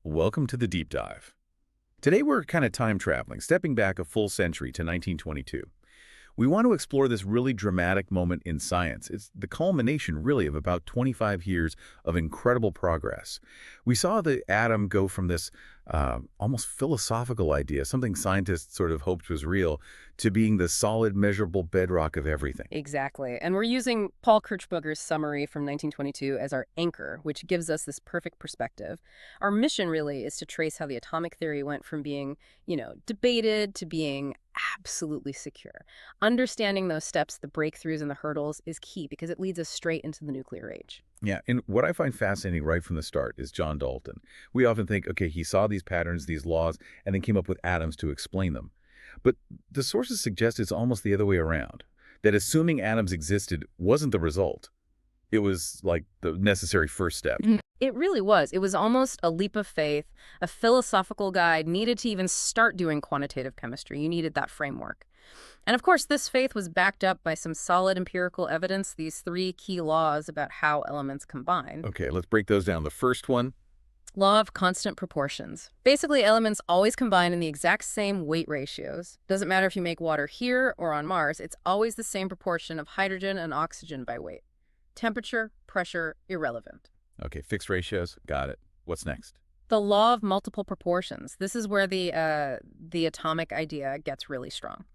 Welcome to the deep dive. Today we're kind of time traveling, stepping back a full century to 1922. We want to explore this really dramatic moment in science. It's the culmination, really, of about 25 years of incredible progress. We saw the atom go from this almost philosophical idea, something scientists sort of hoped was real, to being the solid, measurable bedrock of everything. Exactly. And we're using Paul Kirchberger's summary from 1922 as our anchor, which gives us this perfect perspective. Our mission really is to trace how the atomic theory went from being, debated to being absolutely secure. Understanding those steps, the breakthroughs and the hurdles is key because it leads us straight into the nuclear age. Yeah, and what I find fascinating right from the start is John Dalton. We often think, okay, he saw these patterns, these laws, and then came up with atoms to explain them. But the sources suggest it's almost the other way around, that assuming atoms existed wasn't the result. It was like the necessary first step. It really was. It was almost a leap of faith, a philosophical guide needed to even start doing quantitative chemistry. You needed that framework. And of course, this faith was backed up by some solid empirical evidence, these three key laws about how elements combine. Okay, let's break those down. The first one, Law of constant proportions. Basically, elements always combine in the exact same weight ratios. Doesn't matter if you make water here or on Mars, it's always the same proportion of hydrogen and oxygen by weight. Temperature, pressure, irrelevant. okay, fixed ratios, got it. What's next? The law of multiple proportions. This is where the atomic idea gets really strong.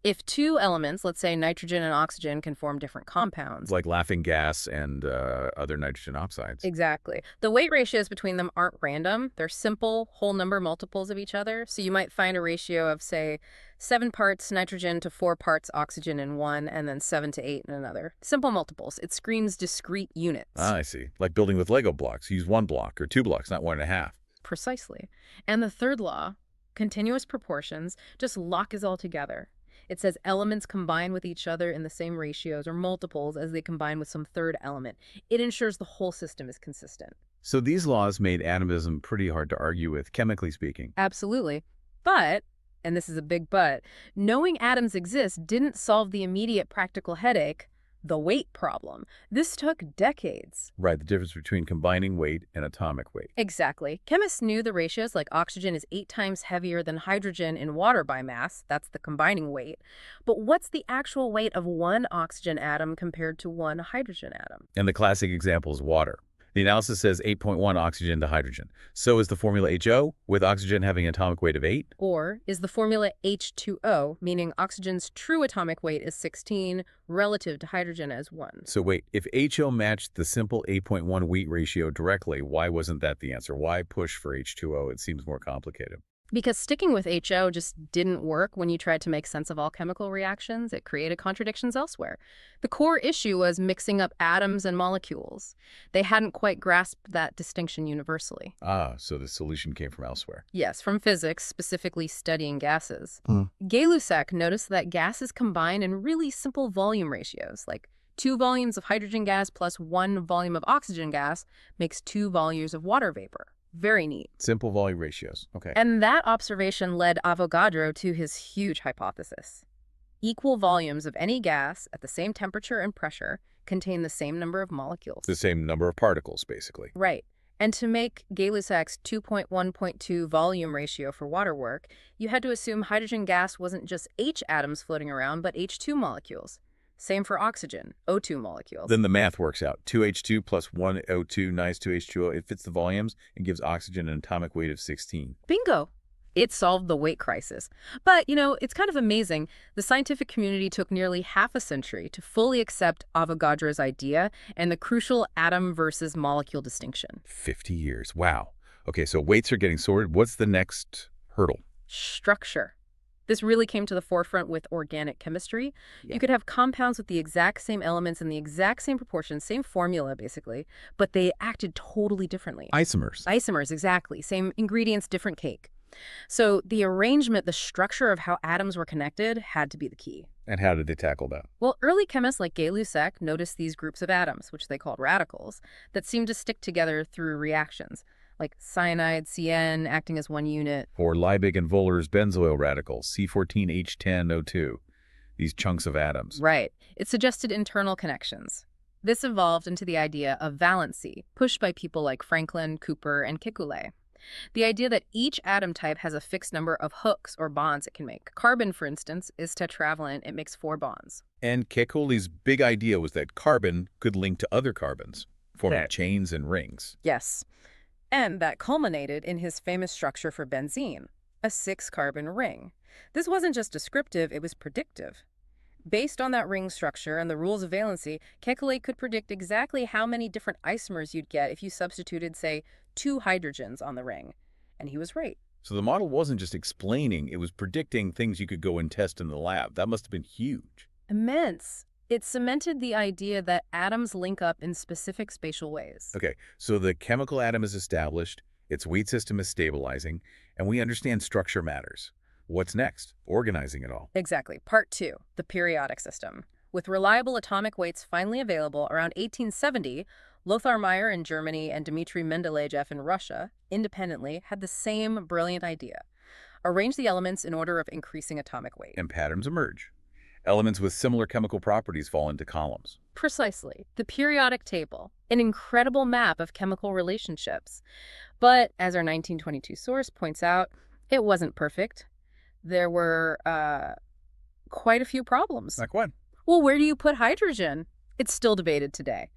If two elements, let's say nitrogen and oxygen, can form different compounds. Like laughing gas and other nitrogen oxides. Exactly. The weight ratios between them aren't random. They're simple whole number multiples of each other. So you might find a ratio of, say, 7 parts nitrogen to 4 parts oxygen in one, and then 7 to 8 in another. Simple multiples. It screams discrete units. Ah, I see. Like building with Lego blocks. Use 1 block or 2 blocks, not 1.5. Precisely. And the third law, continuous proportions, just lock us all together. It says elements combine with each other in the same ratios or multiples as they combine with some third element. It ensures the whole system is consistent. So these laws made atomism pretty hard to argue with, chemically speaking. Absolutely. But, and this is a big but, knowing atoms exist didn't solve the immediate practical headache, the weight problem. This took decades. Right, the difference between combining weight and atomic weight. Exactly. Chemists knew the ratios, like oxygen is 8 times heavier than hydrogen in water by mass. That's the combining weight. But what's the actual weight of one oxygen atom compared to one hydrogen atom? And the classic example is water. The analysis says 8.1 oxygen to hydrogen. So is the formula HO, with oxygen having an atomic weight of 8? Or is the formula H2O, meaning oxygen's true atomic weight is 16 relative to hydrogen as 1? So wait, if HO matched the simple 8.1 weight ratio directly, why wasn't that the answer? Why push for H2O? It seems more complicated. Because sticking with HO just didn't work when you tried to make sense of all chemical reactions. It created contradictions elsewhere. The core issue was mixing up atoms and molecules. They hadn't quite grasped that distinction universally. Ah, so the solution came from elsewhere. Yes, from physics, specifically studying gases. Gay-Lussac noticed that gases combine in really simple volume ratios, like 2 volumes of hydrogen gas plus 1 volume of oxygen gas makes 2 volumes of water vapor. Very neat. Simple volume ratios. Okay. And that observation led Avogadro to his huge hypothesis. Equal volumes of any gas at the same temperature and pressure contain the same number of molecules. The same number of particles, basically. Right. And to make Gay-Lussac's 2.1.2 volume ratio for water work, you had to assume hydrogen gas wasn't just H atoms floating around, but H2 molecules. Same for oxygen, O2 molecules. Then the math works out. 2H2 plus 1 O2, nice 2H2O. It fits the volumes and gives oxygen an atomic weight of 16. Bingo! It solved the weight crisis. But, it's kind of amazing. The scientific community took nearly half a century to fully accept Avogadro's idea and the crucial atom versus molecule distinction. 50 years. Wow. Okay, so weights are getting sorted. What's the next hurdle? Structure. This really came to the forefront with organic chemistry. Yeah. You could have compounds with the exact same elements in the exact same proportions, same formula, basically, but they acted totally differently. Isomers. Isomers, exactly. Same ingredients, different cake. So the arrangement, the structure of how atoms were connected had to be the key. And how did they tackle that? Well, early chemists like Gay-Lussac noticed these groups of atoms, which they called radicals, that seemed to stick together through reactions, like cyanide, CN, acting as one unit. Or Liebig and Wohler's benzoyl radicals, C14H10O2, these chunks of atoms. Right. It suggested internal connections. This evolved into the idea of valency, pushed by people like Franklin, Cooper, and Kekulé. The idea that each atom type has a fixed number of hooks or bonds it can make. Carbon, for instance, is tetravalent. It makes 4 bonds. And Kekulé's big idea was that carbon could link to other carbons, forming That- chains and rings. Yes. And that culminated in his famous structure for benzene, a 6-carbon ring. This wasn't just descriptive, it was predictive. Based on that ring structure and the rules of valency, Kekulé could predict exactly how many different isomers you'd get if you substituted, say, 2 hydrogens on the ring. And he was right. So the model wasn't just explaining, it was predicting things you could go and test in the lab. That must have been huge. Immense. It cemented the idea that atoms link up in specific spatial ways. Okay, so the chemical atom is established, its weight system is stabilizing, and we understand structure matters. What's next? Organizing it all. Exactly. Part 2, the periodic system. With reliable atomic weights finally available around 1870, Lothar Meyer in Germany and Dmitry Mendeleev in Russia, independently, had the same brilliant idea. Arrange the elements in order of increasing atomic weight. And patterns emerge. Elements with similar chemical properties fall into columns. Precisely. The periodic table, an incredible map of chemical relationships. But, as our 1922 source points out, it wasn't perfect. There were quite a few problems. Like what? Well, where do you put hydrogen? It's still debated today.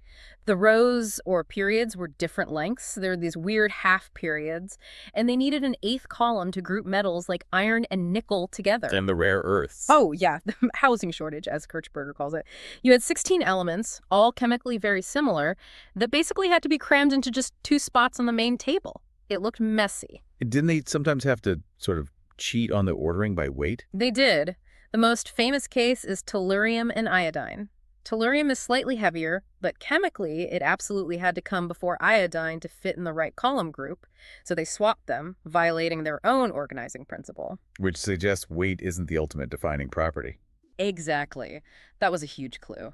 The rows or periods were different lengths. There were these weird half periods, and they needed an 8th column to group metals like iron and nickel together. And the rare earths. Oh, yeah, the housing shortage, as Kirchberger calls it. You had 16 elements, all chemically very similar, that basically had to be crammed into just 2 spots on the main table. It looked messy. Didn't they sometimes have to sort of cheat on the ordering by weight? They did. The most famous case is tellurium and iodine. Tellurium is slightly heavier, but chemically it absolutely had to come before iodine to fit in the right column group, so they swapped them, violating their own organizing principle. Which suggests weight isn't the ultimate defining property. Exactly. That was a huge clue.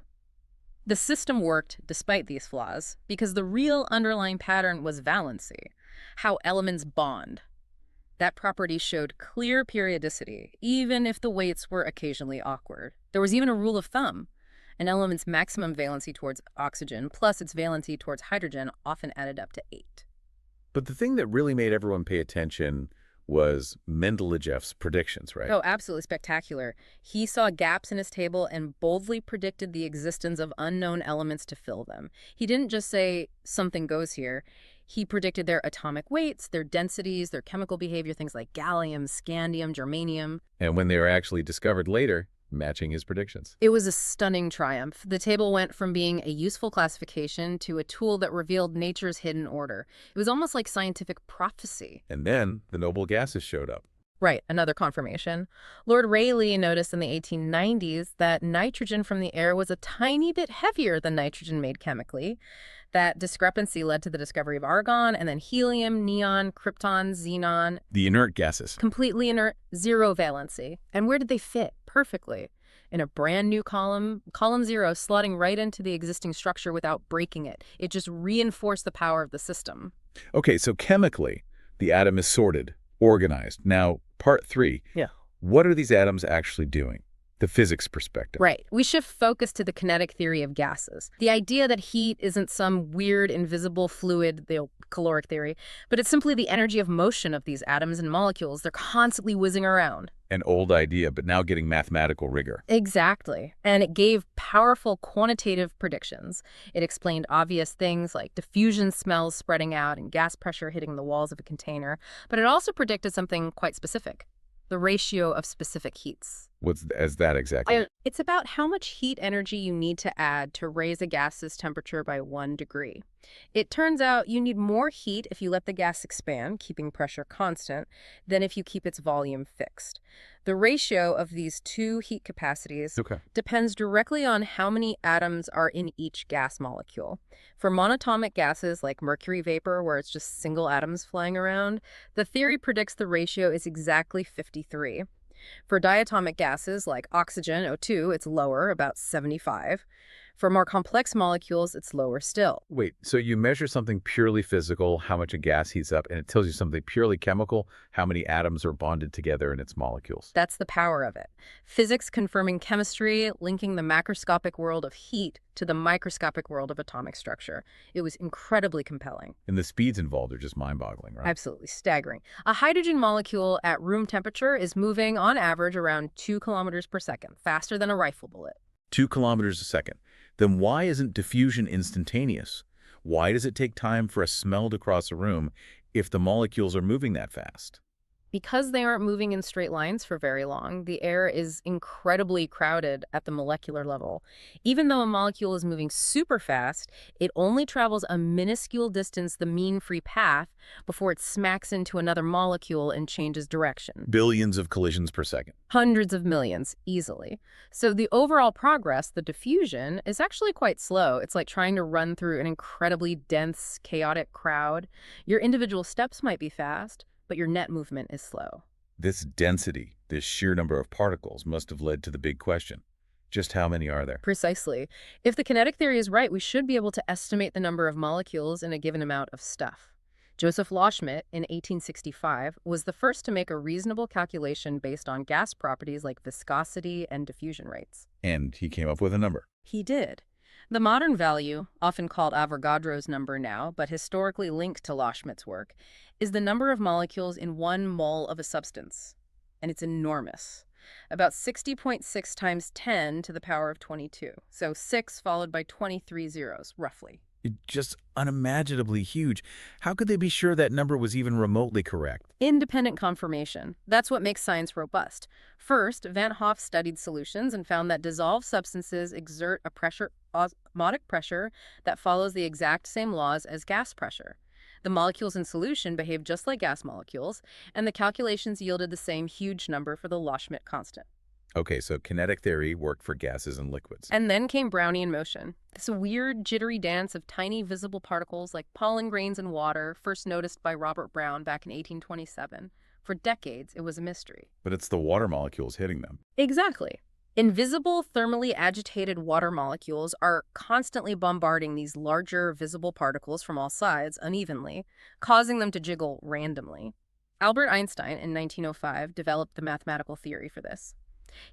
The system worked despite these flaws because the real underlying pattern was valency, how elements bond. That property showed clear periodicity, even if the weights were occasionally awkward. There was even a rule of thumb. An element's maximum valency towards oxygen plus its valency towards hydrogen often added up to 8. But the thing that really made everyone pay attention was Mendeleev's predictions, right? Oh, absolutely spectacular. He saw gaps in his table and boldly predicted the existence of unknown elements to fill them. He didn't just say, something goes here. He predicted their atomic weights, their densities, their chemical behavior, things like gallium, scandium, germanium. And when they were actually discovered later, matching his predictions. It was a stunning triumph. The table went from being a useful classification to a tool that revealed nature's hidden order. It was almost like scientific prophecy. And then the noble gases showed up. Right, another confirmation. Lord Rayleigh noticed in the 1890s that nitrogen from the air was a tiny bit heavier than nitrogen made chemically. That discrepancy led to the discovery of argon and then helium, neon, krypton, xenon. The inert gases. Completely inert, 0 valency. And where did they fit? Perfectly. In a brand new column 0, slotting right into the existing structure without breaking it. It just reinforced the power of the system. Okay, so chemically, the atom is sorted, organized. Now, part 3. Yeah. What are these atoms actually doing? The physics perspective. Right. We shift focus to the kinetic theory of gases. The idea that heat isn't some weird, invisible fluid, the caloric theory, but it's simply the energy of motion of these atoms and molecules. They're constantly whizzing around. An old idea, but now getting mathematical rigor. Exactly. And it gave powerful quantitative predictions. It explained obvious things like diffusion smells spreading out and gas pressure hitting the walls of a container. But it also predicted something quite specific. The ratio of specific heats. What's that exactly? It's about how much heat energy you need to add to raise a gas's temperature by 1 degree. It turns out you need more heat if you let the gas expand, keeping pressure constant, than if you keep its volume fixed. The ratio of these 2 heat capacities depends directly on how many atoms are in each gas molecule. For monatomic gases like mercury vapor, where it's just single atoms flying around, the theory predicts the ratio is exactly 53. For diatomic gases like oxygen, O2, it's lower, about 75. For more complex molecules, it's lower still. Wait, so you measure something purely physical, how much a gas heats up, and it tells you something purely chemical, how many atoms are bonded together in its molecules. That's the power of it. Physics confirming chemistry, linking the macroscopic world of heat to the microscopic world of atomic structure. It was incredibly compelling. And the speeds involved are just mind-boggling, right? Absolutely staggering. A hydrogen molecule at room temperature is moving on average around 2 kilometers per second, faster than a rifle bullet. 2 kilometers a second. Then why isn't diffusion instantaneous? Why does it take time for a smell to cross a room if the molecules are moving that fast? Because they aren't moving in straight lines for very long, the air is incredibly crowded at the molecular level. Even though a molecule is moving super fast, it only travels a minuscule distance, the mean free path, before it smacks into another molecule and changes direction. Billions of collisions per second. Hundreds of millions, easily. So the overall progress, the diffusion, is actually quite slow. It's like trying to run through an incredibly dense, chaotic crowd. Your individual steps might be fast, but your net movement is slow. This density, this sheer number of particles, must have led to the big question. Just how many are there? Precisely. If the kinetic theory is right, we should be able to estimate the number of molecules in a given amount of stuff. Joseph Loschmidt, in 1865, was the first to make a reasonable calculation based on gas properties like viscosity and diffusion rates. And he came up with a number. He did. The modern value, often called Avogadro's number now, but historically linked to Loschmidt's work, is the number of molecules in 1 mole of a substance. And it's enormous. About 60.6 times 10 to the power of 22. So 6 followed by 23 zeros, roughly. It's just unimaginably huge. How could they be sure that number was even remotely correct? Independent confirmation. That's what makes science robust. First, Van Hoff studied solutions and found that dissolved substances exert a osmotic pressure that follows the exact same laws as gas pressure. The molecules in solution behave just like gas molecules, and the calculations yielded the same huge number for the Loschmidt constant. Okay, so kinetic theory worked for gases and liquids. And then came Brownian motion, this weird, jittery dance of tiny visible particles like pollen grains in water, first noticed by Robert Brown back in 1827. For decades, it was a mystery. But it's the water molecules hitting them. Exactly. Invisible, thermally agitated water molecules are constantly bombarding these larger, visible particles from all sides unevenly, causing them to jiggle randomly. Albert Einstein, in 1905, developed the mathematical theory for this.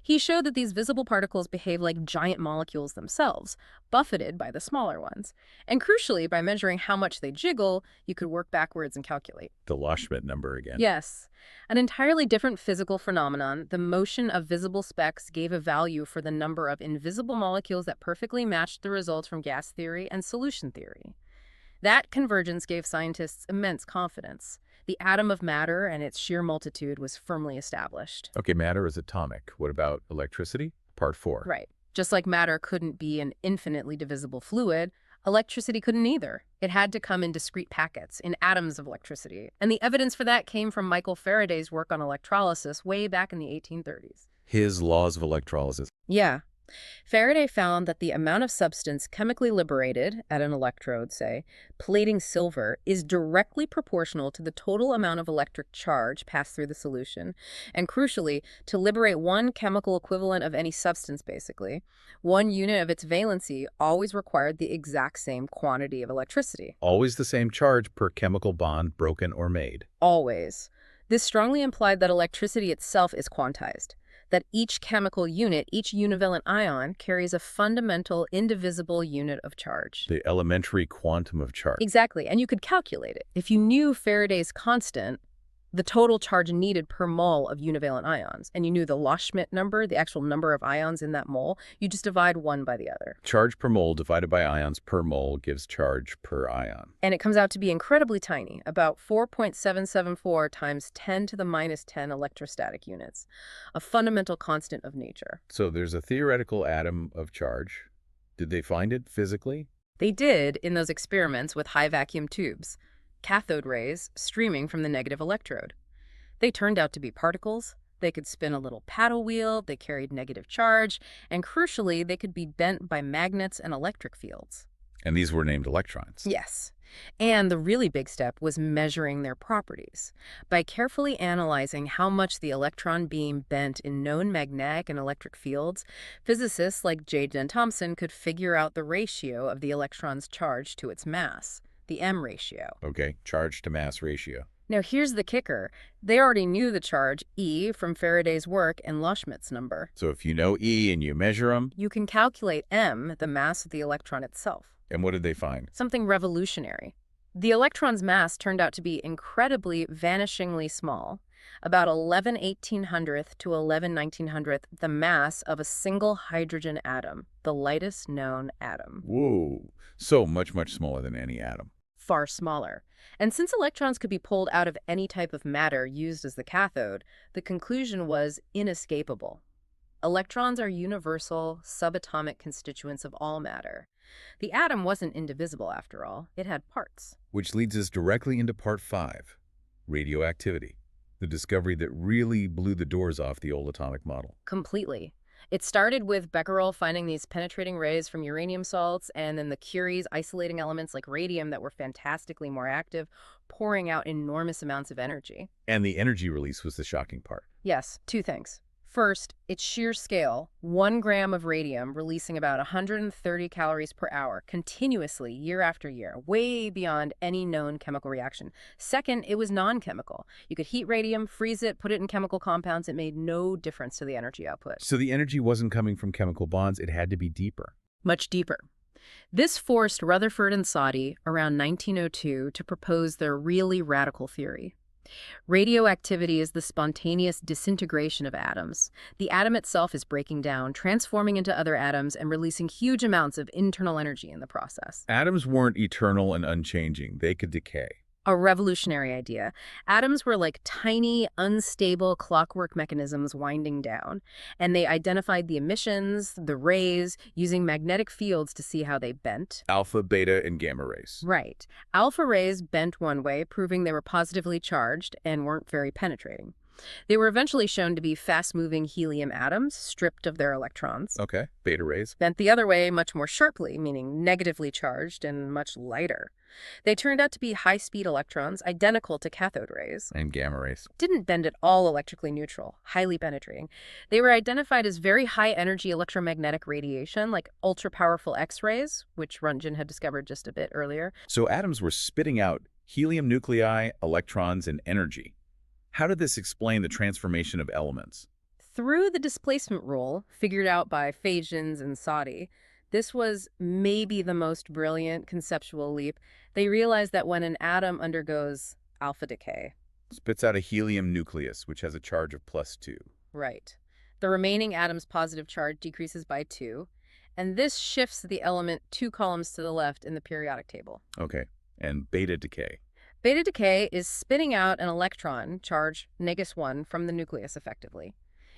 He showed that these visible particles behave like giant molecules themselves, buffeted by the smaller ones. And crucially, by measuring how much they jiggle, you could work backwards and calculate. The Loschmidt number again. Yes. An entirely different physical phenomenon, the motion of visible specks gave a value for the number of invisible molecules that perfectly matched the results from gas theory and solution theory. That convergence gave scientists immense confidence. The atom of matter and its sheer multitude was firmly established. Okay, matter is atomic. What about electricity? Part 4. Right. Just like matter couldn't be an infinitely divisible fluid, electricity couldn't either. It had to come in discrete packets, in atoms of electricity. And the evidence for that came from Michael Faraday's work on electrolysis way back in the 1830s. His laws of electrolysis. Yeah. Faraday found that the amount of substance chemically liberated at an electrode, say, plating silver, is directly proportional to the total amount of electric charge passed through the solution. And crucially, to liberate one chemical equivalent of any substance, basically, one unit of its valency always required the exact same quantity of electricity. Always the same charge per chemical bond broken or made. Always. This strongly implied that electricity itself is quantized, that each chemical unit, each univalent ion, carries a fundamental, indivisible unit of charge. The elementary quantum of charge. Exactly, and you could calculate it. If you knew Faraday's constant, the total charge needed per mole of univalent ions, and you knew the Loschmidt number, the actual number of ions in that mole, you just divide one by the other. Charge per mole divided by ions per mole gives charge per ion. And it comes out to be incredibly tiny, about 4.774 times 10 to the minus 10 electrostatic units, a fundamental constant of nature. So there's a theoretical atom of charge. Did they find it physically? They did in those experiments with high vacuum tubes, cathode rays streaming from the negative electrode. They turned out to be particles. They could spin a little paddle wheel, they carried negative charge, and crucially, they could be bent by magnets and electric fields. And these were named electrons. Yes. And the really big step was measuring their properties. By carefully analyzing how much the electron beam bent in known magnetic and electric fields, physicists like J. Den Thomson could figure out the ratio of the electron's charge to its mass, the M ratio. Okay, charge to mass ratio. Now here's the kicker. They already knew the charge, E, from Faraday's work and Loschmidt's number. So if you know E and you measure them, You can calculate M, the mass of the electron itself. and what did they find? Something revolutionary. The electron's mass turned out to be incredibly, vanishingly small, about 11/1800th to 11/1900th the mass of a single hydrogen atom, the lightest known atom. Whoa, so much, much smaller than any atom. Far smaller. And since electrons could be pulled out of any type of matter used as the cathode, the conclusion was inescapable. Electrons are universal, subatomic constituents of all matter. The atom wasn't indivisible, after all. It had parts. Which leads us directly into part 5, radioactivity, the discovery that really blew the doors off the old atomic model. Completely. It started with Becquerel finding these penetrating rays from uranium salts, and then the Curies isolating elements like radium that were fantastically more active, pouring out enormous amounts of energy. And the energy release was the shocking part. Yes, two things. First, its sheer scale, 1 gram of radium releasing about 130 calories per hour continuously year after year, way beyond any known chemical reaction. Second, it was non-chemical. You could heat radium, freeze it, put it in chemical compounds. It made no difference to the energy output. So the energy wasn't coming from chemical bonds, it had to be deeper. Much deeper. This forced Rutherford and Soddy around 1902 to propose their really radical theory. Radioactivity is the spontaneous disintegration of atoms. The atom itself is breaking down, transforming into other atoms, and releasing huge amounts of internal energy in the process. Atoms weren't eternal and unchanging. They could decay. A revolutionary idea. Atoms were like tiny, unstable clockwork mechanisms winding down, and they identified the emissions, the rays, using magnetic fields to see how they bent. Alpha, beta, and gamma rays. Right. Alpha rays bent one way, proving they were positively charged and weren't very penetrating. They were eventually shown to be fast-moving helium atoms, stripped of their electrons. Okay, beta rays. Bent the other way much more sharply, meaning negatively charged and much lighter. They turned out to be high-speed electrons, identical to cathode rays. And gamma rays. Didn't bend at all electrically neutral, highly penetrating. They were identified as very high-energy electromagnetic radiation, like ultra-powerful X-rays, which Röntgen had discovered just a bit earlier. So atoms were spitting out helium nuclei, electrons, and energy. How did this explain the transformation of elements? Through the displacement rule, figured out by Phajins and Soddy, this was maybe the most brilliant conceptual leap. They realized that when an atom undergoes alpha decay, Spits out a helium nucleus, which has a charge of +2. right, the remaining atom's positive charge decreases by 2, and this shifts the element 2 columns to the left in the periodic table. Okay, and beta decay. Beta decay is spitting out an electron, charge -1, from the nucleus effectively.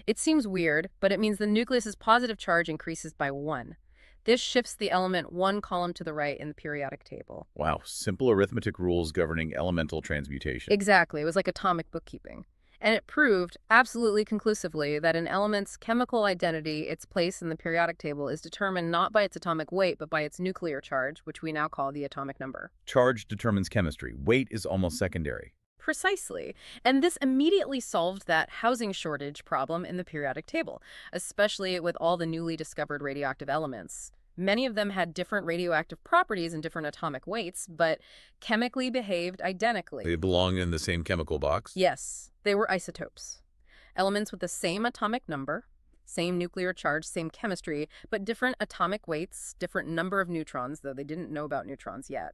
It seems weird, but it means the nucleus's positive charge increases by 1. This shifts the element 1 column to the right in the periodic table. Wow, simple arithmetic rules governing elemental transmutation. Exactly. It was like atomic bookkeeping. And it proved, absolutely conclusively, that an element's chemical identity, its place in the periodic table, is determined not by its atomic weight, but by its nuclear charge, which we now call the atomic number. Charge determines chemistry. Weight is almost secondary. Precisely. And this immediately solved that housing shortage problem in the periodic table, especially with all the newly discovered radioactive elements. Many of them had different radioactive properties and different atomic weights, but chemically behaved identically. They belong in the same chemical box? Yes, they were isotopes. Elements with the same atomic number, same nuclear charge, same chemistry, but different atomic weights, different number of neutrons, though they didn't know about neutrons yet.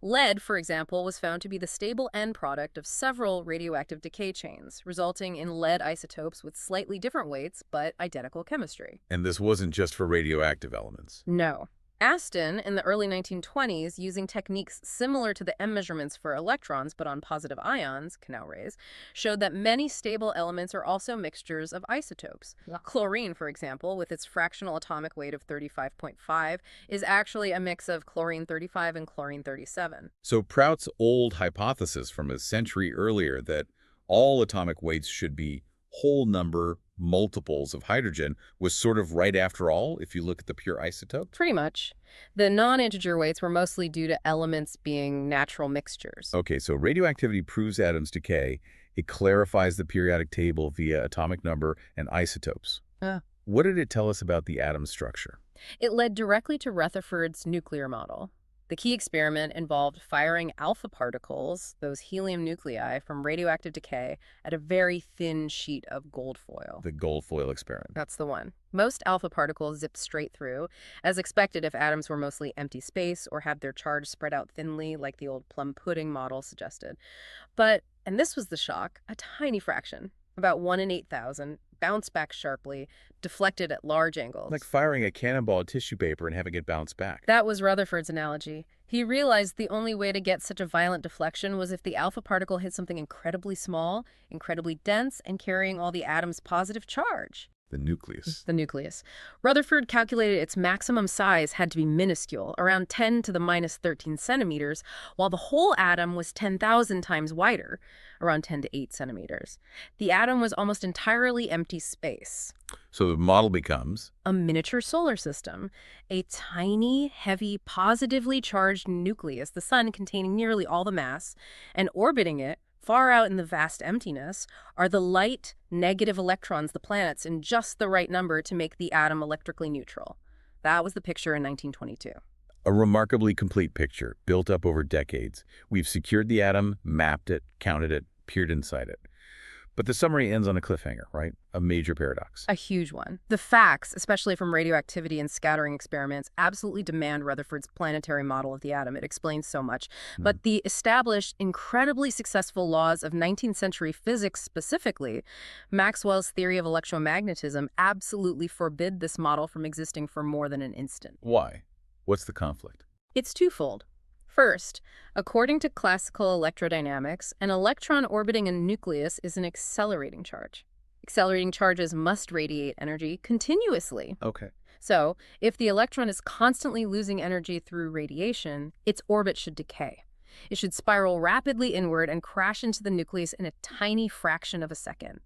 Lead, for example, was found to be the stable end product of several radioactive decay chains, resulting in lead isotopes with slightly different weights, but identical chemistry. And this wasn't just for radioactive elements. No. Aston, in the early 1920s, using techniques similar to the M measurements for electrons but on positive ions, Canal rays, showed that many stable elements are also mixtures of isotopes. Chlorine, for example, with its fractional atomic weight of 35.5, is actually a mix of chlorine-35 and chlorine-37. So Prout's old hypothesis from a century earlier that all atomic weights should be whole number multiples of hydrogen was sort of right after all, if you look at the pure isotope? Pretty much. The non-integer weights were mostly due to elements being natural mixtures. Okay, so radioactivity proves atoms decay. It clarifies the periodic table via atomic number and isotopes. Uh, What did it tell us about the atom structure? It led directly to Rutherford's nuclear model. The key experiment involved firing alpha particles, those helium nuclei, from radioactive decay at a very thin sheet of gold foil. The gold foil experiment. That's the one. Most alpha particles zipped straight through, as expected if atoms were mostly empty space or had their charge spread out thinly, like the old plum pudding model suggested. But, and this was the shock, a tiny fraction, about 1 in 8,000, bounced back sharply, deflected at large angles. Like firing a cannonball at tissue paper and having it bounce back. That was Rutherford's analogy. He realized the only way to get such a violent deflection was if the alpha particle hit something incredibly small, incredibly dense, and carrying all the atom's positive charge. The nucleus. The nucleus. Rutherford calculated its maximum size had to be minuscule, around 10 to the minus 13 centimeters, while the whole atom was 10,000 times wider, around 10 to 8 centimeters. The atom was almost entirely empty space. So the model becomes A miniature solar system, a tiny, heavy, positively charged nucleus, the sun containing nearly all the mass, and orbiting it, far out in the vast emptiness, are the light, negative electrons, the planets, in just the right number to make the atom electrically neutral. That was the picture in 1922. a remarkably complete picture built up over decades. We've secured the atom, mapped it, counted it, peered inside it. But the summary ends on a cliffhanger, right? A major paradox. A huge one. The facts, especially from radioactivity and scattering experiments, absolutely demand Rutherford's planetary model of the atom. It explains so much. But the established, incredibly successful laws of 19th century physics specifically, Maxwell's theory of electromagnetism, absolutely forbid this model from existing for more than an instant. Why? What's the conflict? It's twofold. First, according to classical electrodynamics, an electron orbiting a nucleus is an accelerating charge. Accelerating charges must radiate energy continuously. Okay. So, if the electron is constantly losing energy through radiation, its orbit should decay. It should spiral rapidly inward and crash into the nucleus in a tiny fraction of a second.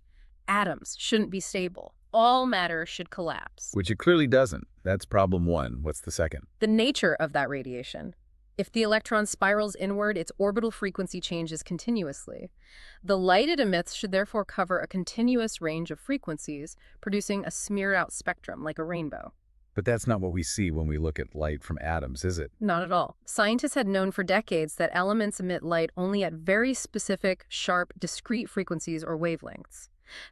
Atoms shouldn't be stable. All matter should collapse. Which it clearly doesn't. That's problem one. What's the second? The nature of that radiation. If the electron spirals inward, its orbital frequency changes continuously. The light it emits should therefore cover a continuous range of frequencies, producing a smeared-out spectrum like a rainbow. But that's not what we see when we look at light from atoms, is it? Not at all. Scientists had known for decades that elements emit light only at very specific, sharp, discrete frequencies or wavelengths.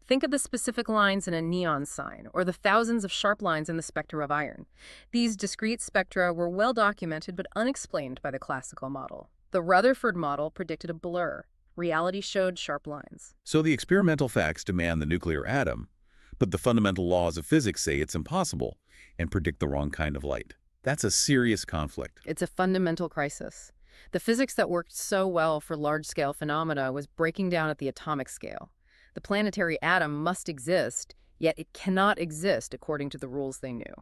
Think of the specific lines in a neon sign, or the thousands of sharp lines in the spectra of iron. These discrete spectra were well documented but unexplained by the classical model. The Rutherford model predicted a blur. Reality showed sharp lines. So the experimental facts demand the nuclear atom, but the fundamental laws of physics say it's impossible and predict the wrong kind of light. That's a serious conflict. It's a fundamental crisis. The physics that worked so well for large-scale phenomena was breaking down at the atomic scale. The planetary atom must exist, yet it cannot exist according to the rules they knew.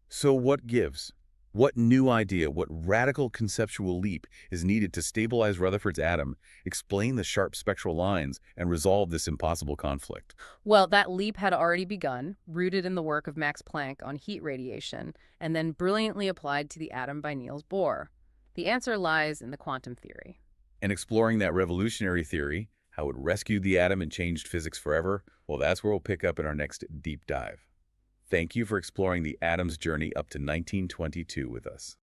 So what gives? What new idea, what radical conceptual leap is needed to stabilize Rutherford's atom, explain the sharp spectral lines, and resolve this impossible conflict? Well, that leap had already begun, rooted in the work of Max Planck on heat radiation, and then brilliantly applied to the atom by Niels Bohr. The answer lies in the quantum theory. And exploring that revolutionary theory, how it rescued the atom and changed physics forever, well, that's where we'll pick up in our next deep dive. Thank you for exploring the atom's journey up to 1922 with us.